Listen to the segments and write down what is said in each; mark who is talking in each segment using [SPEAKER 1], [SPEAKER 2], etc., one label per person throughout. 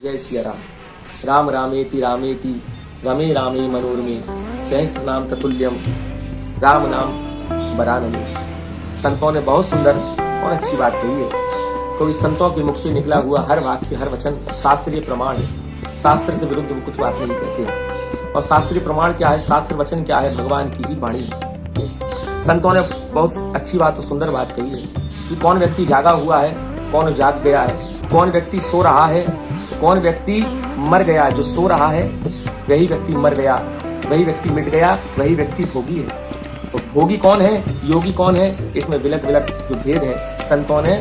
[SPEAKER 1] जय सिया राम। राम रामेति रामेति रमे रामे मनोरमे सहस्त्र नाम ततुल्यम राम नाम बरानने। संतों ने बहुत सुंदर और अच्छी बात कही है, क्योंकि संतों के मुख से निकला हुआ हर वाक्य हर वचन शास्त्रीय प्रमाण है। शास्त्र से विरुद्ध वो कुछ बात नहीं कहते हैं। और शास्त्रीय प्रमाण क्या है, शास्त्र वचन क्या है, भगवान की ही वाणी है। संतों ने बहुत अच्छी बात और सुंदर बात कही है कि कौन व्यक्ति जागा हुआ है, कौन जाग गया है, कौन व्यक्ति सो रहा है, कौन व्यक्ति मर गया। जो सो रहा है वही व्यक्ति मर गया, वही व्यक्ति मिट गया, वही व्यक्ति भोगी है। तो भोगी कौन है, योगी कौन है, इसमें विलक विलक जो भेद है, संतों ने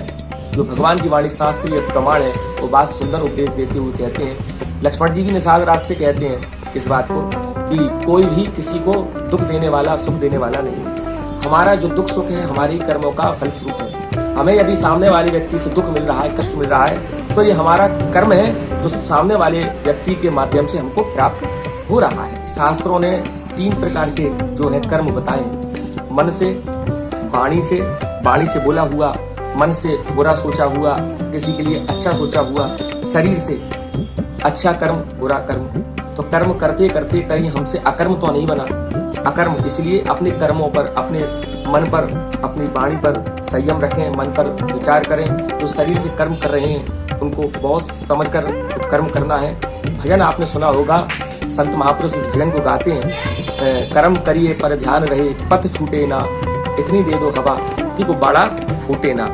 [SPEAKER 1] जो भगवान की वाणी शास्त्रीय प्रमाण है वो बात सुंदर उपदेश देते हुए कहते हैं। लक्ष्मण जी भी निषाद राज से कहते हैं इस बात को कि कोई भी किसी को दुख देने वाला सुख देने वाला नहीं है। हमारा जो दुख सुख है हमारे कर्मों का फलस्वरूप है। हमें यदि सामने वाले व्यक्ति से दुख मिल रहा है, कष्ट मिल रहा है, तो ये हमारा कर्म है जो सामने वाले व्यक्ति के माध्यम से हमको प्राप्त हो रहा है। शास्त्रों ने 3 प्रकार के जो है कर्म बताए हैं। मन से, वाणी से बोला हुआ, मन से बुरा सोचा हुआ, किसी के लिए अच्छा सोचा हुआ, शरीर से अच्छा कर्म बुरा कर्म। तो कर्म करते करते कहीं हमसे अकर्म तो नहीं बना। अकर्म इसलिए अपने कर्मों पर, अपने मन पर, अपनी वाणी पर संयम रखें, मन पर विचार करें। जो शरीर से कर्म कर रहे हैं उनको बहुत समझकर कर्म करना है। भजन आपने सुना होगा, संत महापुरुष इस भजन को गाते हैं, कर्म करिए पर ध्यान रहे, पथ छूटे ना, इतनी दे दो हवा कि गुब्बारा फूटे ना।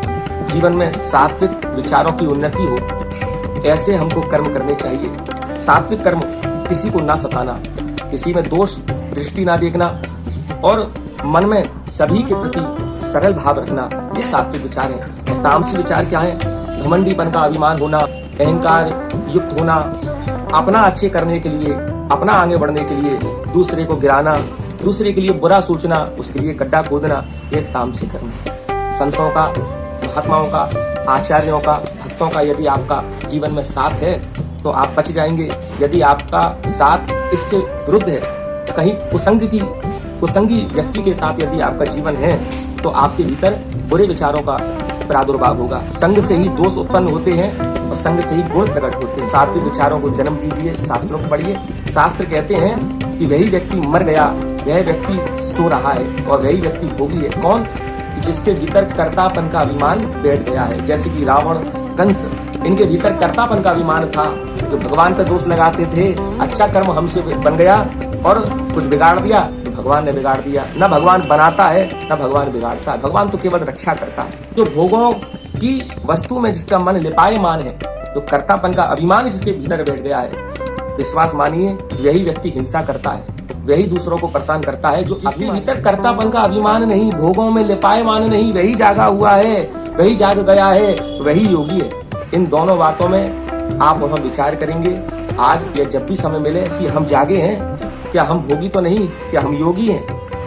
[SPEAKER 1] जीवन में सात्विक विचारों की उन्नति हो, ऐसे हमको कर्म करने चाहिए। सात्विक कर्म, किसी को ना सताना, किसी में दोष दृष्टि ना देखना और मन में सभी के प्रति सरल भाव रखना, ये सात्विक विचार है। तामसी विचार क्या है, घमंडीपन का अभिमान होना, अहंकार युक्त होना, अपना अच्छे करने के लिए, अपना आगे बढ़ने के लिए दूसरे को गिराना, दूसरे के लिए बुरा सोचना, उसके लिए गड्ढा खोदना, ये तामसी कर्म है। संतों का, महात्माओं का, आचार्यों का, भक्तों का यदि आपका जीवन में साथ है तो आप बच जाएंगे। यदि आपका साथ इससे विरुद्ध है, कहीं कुसंगी व्यक्ति के साथ यदि आपका जीवन है तो आपके भीतर बुरे विचारों का प्रादुर्भाव होगा। संग से ही दोष उत्पन्न होते हैं और संग से ही गुण प्रकट होते हैं। सात्विक विचारों को जन्म दीजिए, शास्त्रों को पढ़िए। शास्त्र कहते हैं कि वही व्यक्ति मर गया, वह व्यक्ति सो रहा है और वही व्यक्ति भोगी है। कौन, जिसके भीतर कर्तापन का अभिमान बैठ गया है। जैसे कि रावण, कंस, इनके भीतर कर्तापन का अभिमान था, जो भगवान पर दोष लगाते थे। अच्छा कर्म हमसे बन गया और कुछ बिगाड़ दिया तो भगवान ने बिगाड़ दिया। न भगवान बनाता है न भगवान बिगाड़ता है, भगवान तो केवल रक्षा करता है। जो भोगों की वस्तु में जिसका मन लिपायमान है, जो कर्तापन का अभिमान जिसके भीतर बैठ गया है, विश्वास मानिए यही व्यक्ति हिंसा करता है, वही दूसरों को परेशान करता है। जो जिसके भीतर कर्तापन का अभिमान नहीं, भोगों में लिपायमान नहीं, वही जागा हुआ है, वही जाग गया है, वही योगी है। इन दोनों बातों में आप वहाँ विचार करेंगे आज या जब भी समय मिले कि हम जागे हैं, क्या हम भोगी तो नहीं, क्या हम योगी हैं।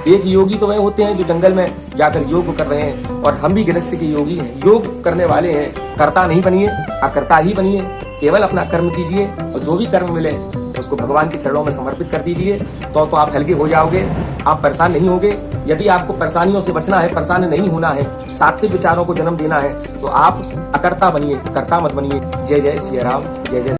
[SPEAKER 1] एक योगी तो वह होते हैं जो जंगल में जाकर योग कर रहे हैं, और हम भी गृहस्थ के योगी हैं, योग करने वाले हैं। कर्ता नहीं बनिए, अकर्ता ही बनिए। केवल अपना कर्म कीजिए और जो भी कर्म मिले उसको भगवान के चरणों में समर्पित कर दीजिए, तो आप हल्के हो जाओगे, आप परेशान नहीं होगे। यदि आपको परेशानियों से बचना है, परेशान नहीं होना है, सात्विक विचारों को जन्म देना है, तो आप अकर्ता बनिए, कर्ता मत बनिए। जय जय सिया राम, जय जय।